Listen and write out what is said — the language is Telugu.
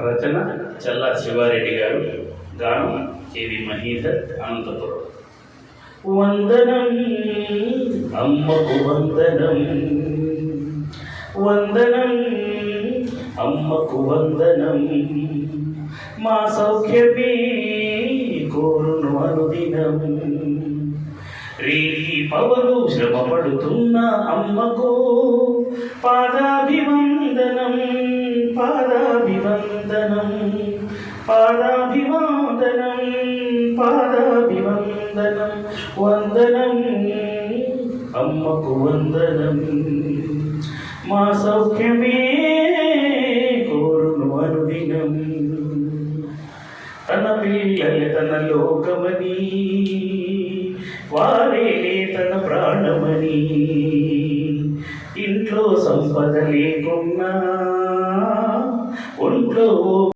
రచన చల్లా శివారెడ్డి గారు. గానం కేవి మహీధర్, అనంతపురం. వందనం అమ్మకు వందనం, వందనం అమ్మకు వందనం, మా సౌఖ్యమే కోరును అనుదినం. రేగి పవలు శ్రమ పడుతున్న అమ్మకు పాదాభివందనం, పాదాభివందనం, పాదాభివందనం, పాదాభివందనం. వందనం అమ్మకు వందనం, మా సౌఖ్యమే కోరును అనుదినం. తన పిల్లలే తన లోకమని, వారే తన ప్రాణమని, ఇంట్లో సంపద లేకున్నా ఒంట్లో